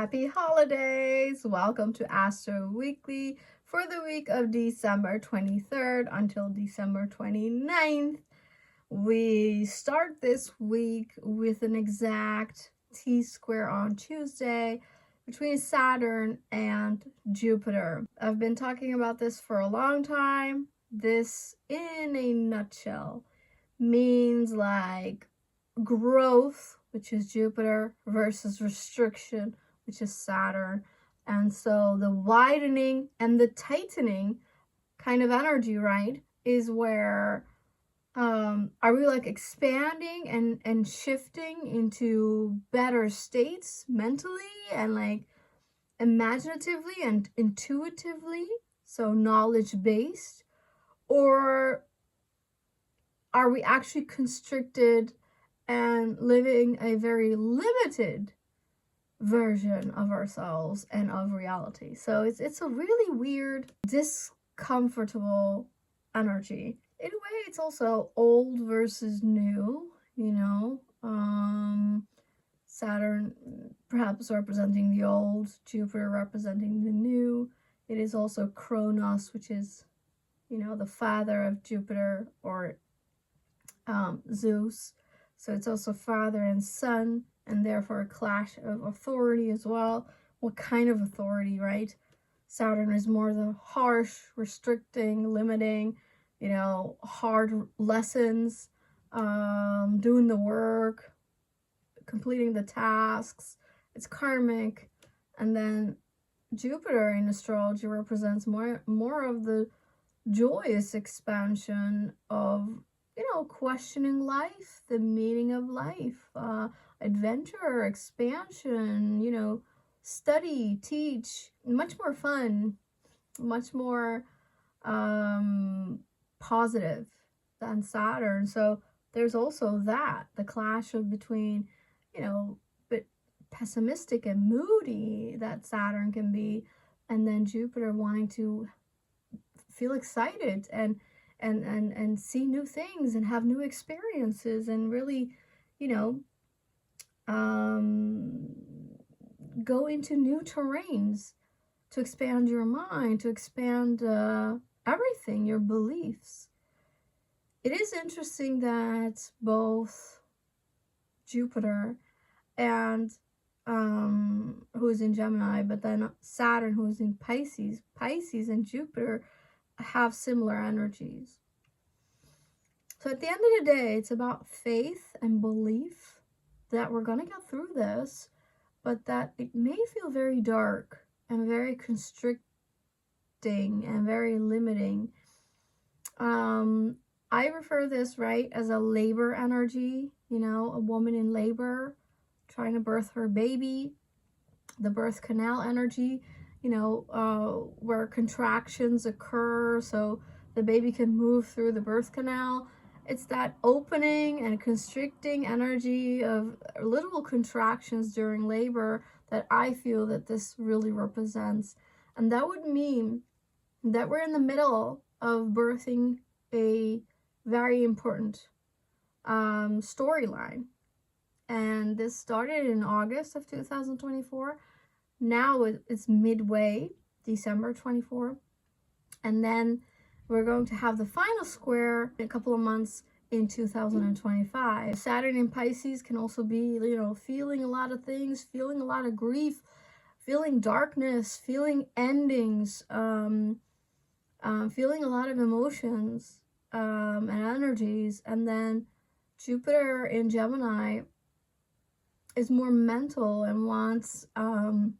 Happy holidays! Welcome to Astro Weekly for the week of December 23rd until December 29th. We start this week with an exact T-square on Tuesday between Saturn and Jupiter. I've been talking about this for a long time. This, in a nutshell, means like growth, which is Jupiter, versus restriction, which is Saturn. And so the widening and the tightening kind of energy, right, is where are we like expanding and shifting into better states mentally and like imaginatively and intuitively, so knowledge based, or are we actually constricted and living a very limited version of ourselves and of reality? So it's a really weird, discomfortable energy. In a way, it's also old versus new, you know. Saturn perhaps representing the old, Jupiter representing the new. It is also Kronos, which is, you know, the father of Jupiter, or Zeus. So it's also father and son, and therefore a clash of authority as well. What kind of authority, right? Saturn is more the harsh, restricting, limiting, you know, hard lessons, doing the work, completing the tasks. It's karmic. And then Jupiter in astrology represents more of the joyous expansion of, you know, questioning life, the meaning of life, adventure, expansion, you know, study, teach, much more fun, much more positive than Saturn. So there's also that, the clash of between, you know, but pessimistic and moody that Saturn can be, and then Jupiter wanting to feel excited and see new things and have new experiences and really, you know, go into new terrains to expand your mind, to expand everything, your beliefs. It is interesting that both Jupiter and who's in Gemini, but then Saturn, who's in Pisces and Jupiter have similar energies. So at the end of the day, it's about faith and belief that we're going to get through this, but that it may feel very dark and very constricting and very limiting. I refer this, right, as a labor energy, you know, a woman in labor trying to birth her baby, the birth canal energy, you know, where contractions occur so the baby can move through the birth canal. It's that opening and constricting energy of literal contractions during labor that I feel that this really represents. And that would mean that we're in the middle of birthing a very important storyline. And this started in August of 2024. Now it's midway, December 24. And then we're going to have the final square in a couple of months in 2025. Saturn in Pisces can also be, you know, feeling a lot of things, feeling a lot of grief, feeling darkness, feeling endings, feeling a lot of emotions and energies. And then Jupiter in Gemini is more mental and wants, you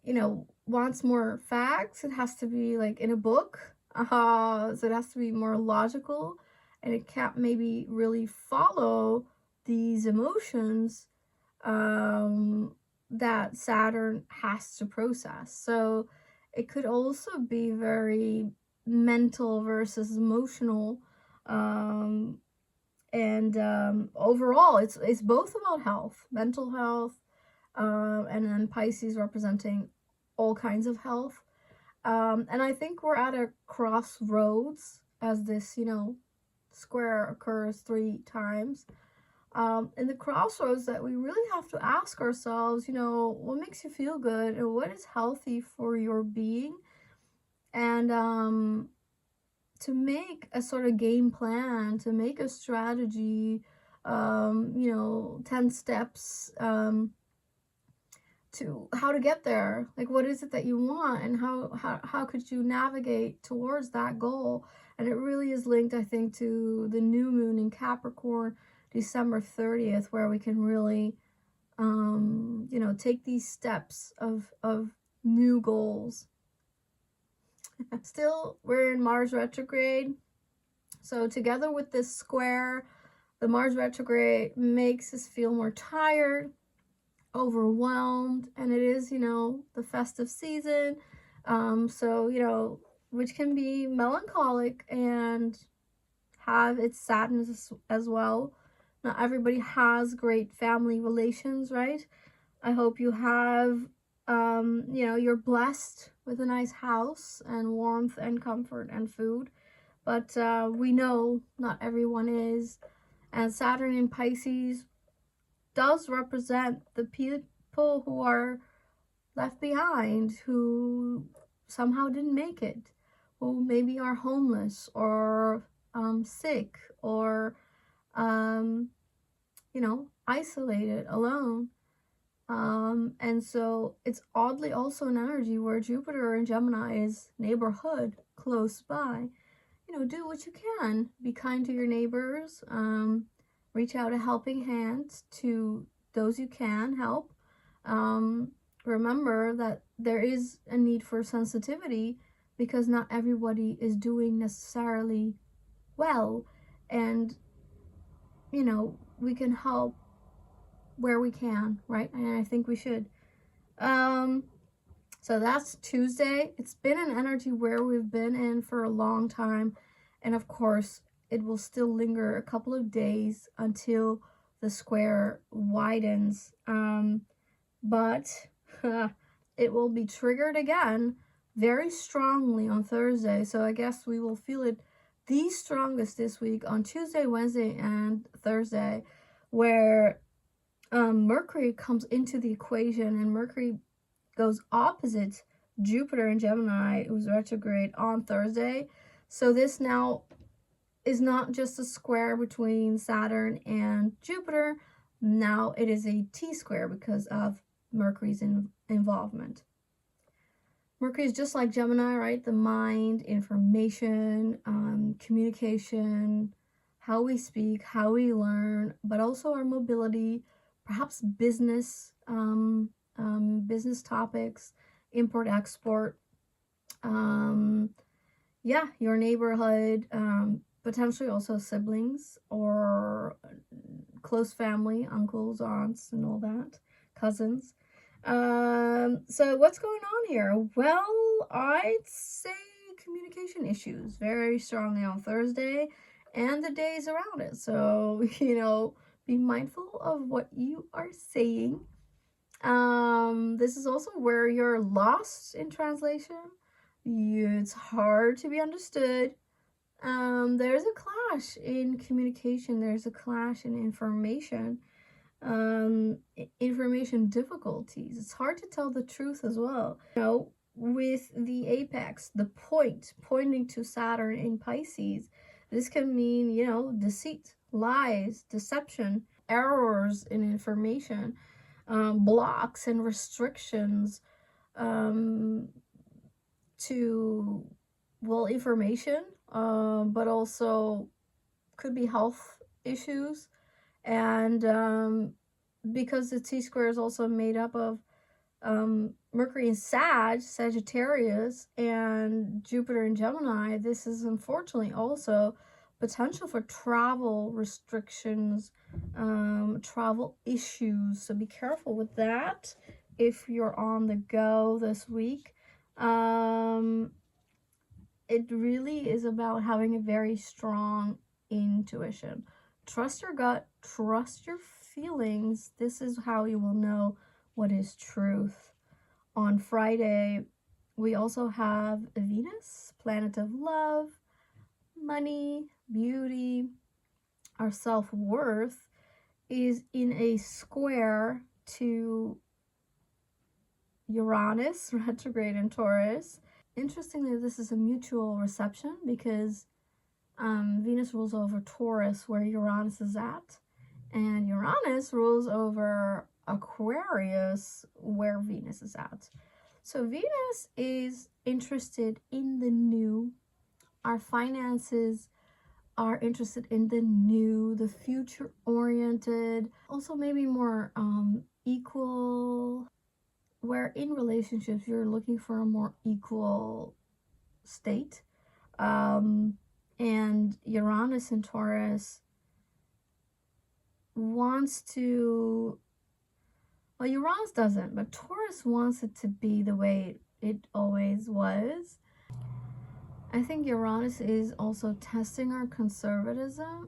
know, wants more facts. It has to be like in a book, so it has to be more logical, and it can't maybe really follow these emotions that Saturn has to process. So it could also be very mental versus emotional, and overall it's both about health, mental health, and then Pisces representing all kinds of health. And I think we're at a crossroads as this, you know, square occurs 3 times. in the crossroads that we really have to ask ourselves, what makes you feel good and what is healthy for your being, and to make a sort of game plan, to make a strategy, 10 steps to how to get there. Like, what is it that you want, and how could you navigate towards that goal? And it really is linked, I think, to the new moon in Capricorn, December 30th, where we can really, take these steps of new goals. Still, we're in Mars retrograde. So together with this square, the Mars retrograde makes us feel more tired, overwhelmed, and it is, the festive season. So, which can be melancholic and have its sadness as well. Not everybody has great family relations, right? I hope you have, you're blessed with a nice house and warmth and comfort and food. But we know not everyone is. And Saturn in Pisces does represent the people who are left behind, who somehow didn't make it, who maybe are homeless or sick or, isolated, alone. And so it's oddly also an energy where Jupiter in Gemini is neighborhood, close by. Do what you can. Be kind to your neighbors. Reach out a helping hand to those you can help. Remember that there is a need for sensitivity because not everybody is doing necessarily well. And, we can help where we can, right? And I think we should. So that's Tuesday. It's been an energy where we've been in for a long time. And of course, it will still linger a couple of days until the square widens. But it will be triggered again very strongly on Thursday. So I guess we will feel it the strongest this week on Tuesday, Wednesday, and Thursday, where Mercury comes into the equation, and Mercury goes opposite Jupiter in Gemini, who's retrograde on Thursday. So this now is not just a square between Saturn and Jupiter. Now it is a T-square because of Mercury's involvement. Mercury is just like Gemini, right? The mind, information, communication, how we speak, how we learn, but also our mobility, perhaps business, business topics, import, export, your neighborhood, potentially also siblings or close family, uncles, aunts, and all that, cousins. So what's going on here? Well, I'd say communication issues very strongly on Thursday and the days around it. So, be mindful of what you are saying. This is also where you're lost in translation. It's hard to be understood. There's a clash in communication. There's a clash in information. Information difficulties. It's hard to tell the truth as well. With the apex, the point pointing to Saturn in Pisces, this can mean, deceit, lies, deception, errors in information, blocks and restrictions to, information, but also could be health issues. And because the T-square is also made up of Mercury in Sagittarius, and Jupiter in Gemini, this is unfortunately also potential for travel restrictions, travel issues. So be careful with that if you're on the go this week. It really is about having a very strong intuition. Trust your gut, trust your feelings. This is how you will know what is truth. On Friday, we also have Venus, planet of love, money, beauty, our self-worth is in a square to Uranus, retrograde in Taurus. Interestingly, this is a mutual reception because Venus rules over Taurus, where Uranus is at, and Uranus rules over Aquarius, where Venus is at. So Venus is interested in the new. Our finances are interested in the new, the future oriented, also maybe more equal, where in relationships you're looking for a more equal state. And Uranus in Taurus wants to, well, Uranus doesn't, but Taurus wants it to be the way it always was. I think Uranus is also testing our conservatism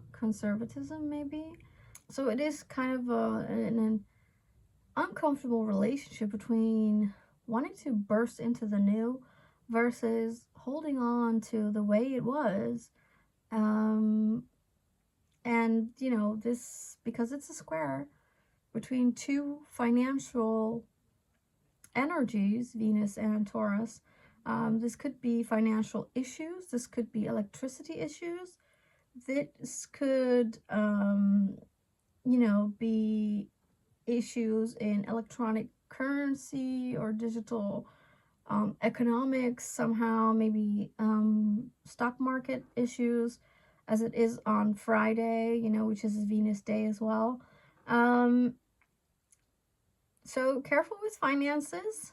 maybe. So it is kind of an uncomfortable relationship between wanting to burst into the new versus holding on to the way it was. And you know, this, because it's a square between two financial energies, Venus and Taurus, this could be financial issues, this could be electricity issues, this could you know, be issues in electronic currency or digital economics somehow, maybe stock market issues, as it is on Friday, you know, which is Venus Day as well. So careful with finances,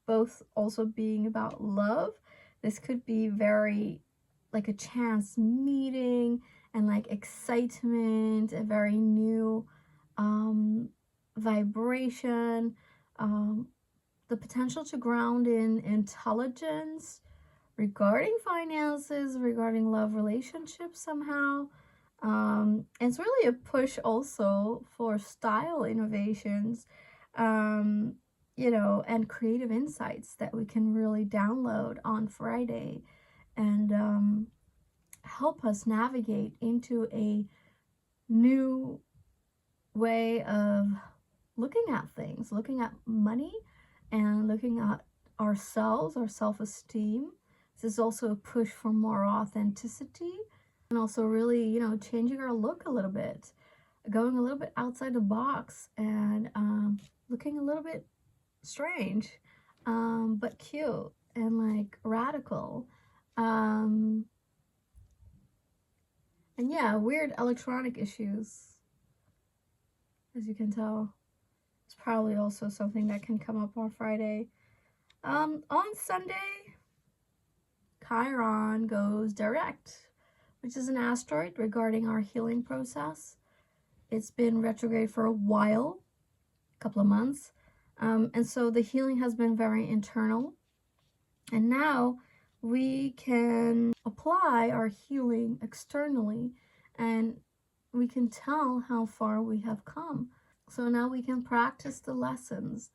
both also being about love. This could be very like a chance meeting and like excitement, a very new vibration, the potential to ground in intelligence regarding finances, regarding love relationships somehow. It's really a push also for style innovations, you know, and creative insights that we can really download on Friday and help us navigate into a new way of looking at things, looking at money and looking at ourselves, our self-esteem. This is also a push for more authenticity and also really, you know, changing our look a little bit, going a little bit outside the box and looking a little bit strange, but cute and like radical. And yeah, weird electronic issues, as you can tell. It's probably also something that can come up on Friday. On Sunday, Chiron goes direct, which is an asteroid regarding our healing process. It's been retrograde for a while, a couple of months. And so the healing has been very internal. And now we can apply our healing externally and we can tell how far we have come. So now we can practice the lessons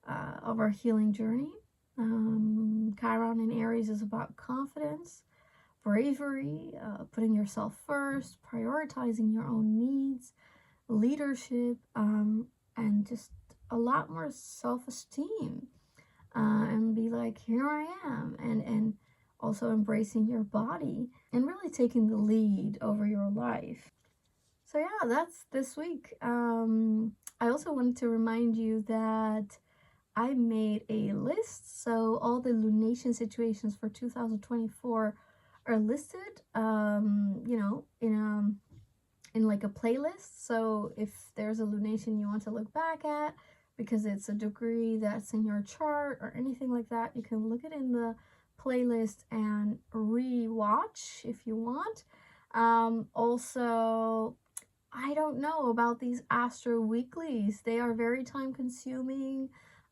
of our healing journey. Chiron in Aries is about confidence, bravery, putting yourself first, prioritizing your own needs, leadership, and just a lot more self-esteem, and be like, here I am, and also embracing your body and really taking the lead over your life. So yeah, that's this week. I also wanted to remind you that I made a list, so all the lunation situations for 2024 are listed, you know, in like a playlist. So if there's a lunation you want to look back at because it's a degree that's in your chart or anything like that, you can look it in the playlist and re-watch if you want. Also, I don't know about these Astro weeklies. They are very time consuming.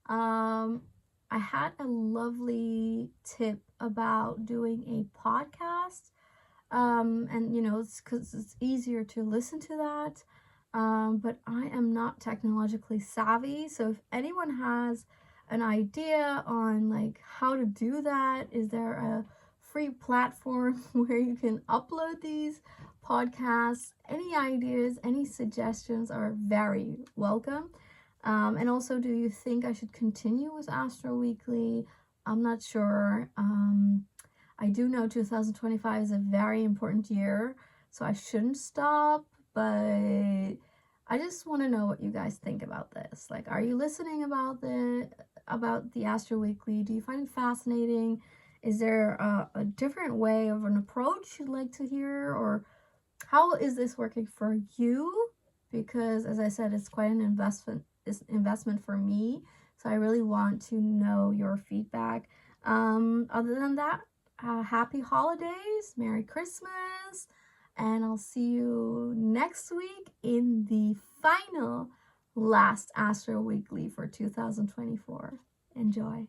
I had a lovely tip about doing a podcast, and you know, it's because it's easier to listen to that, but I am not technologically savvy, so if anyone has an idea on like how to do that, is there a free platform where you can upload these, podcasts, any ideas, any suggestions are very welcome. And also, do you think I should continue with Astro Weekly? I'm not sure. I do know 2025 is a very important year, so I shouldn't stop, but I just want to know what you guys think about this. Like, are you listening about the Astro Weekly? Do you find it fascinating? Is there a different way of an approach you'd like to hear, or how is this working for you? Because as I said, it's quite an investment for me, so I really want to know your feedback. Other than that, happy holidays, Merry Christmas, and I'll see you next week in the final last Astro Weekly for 2024. Enjoy.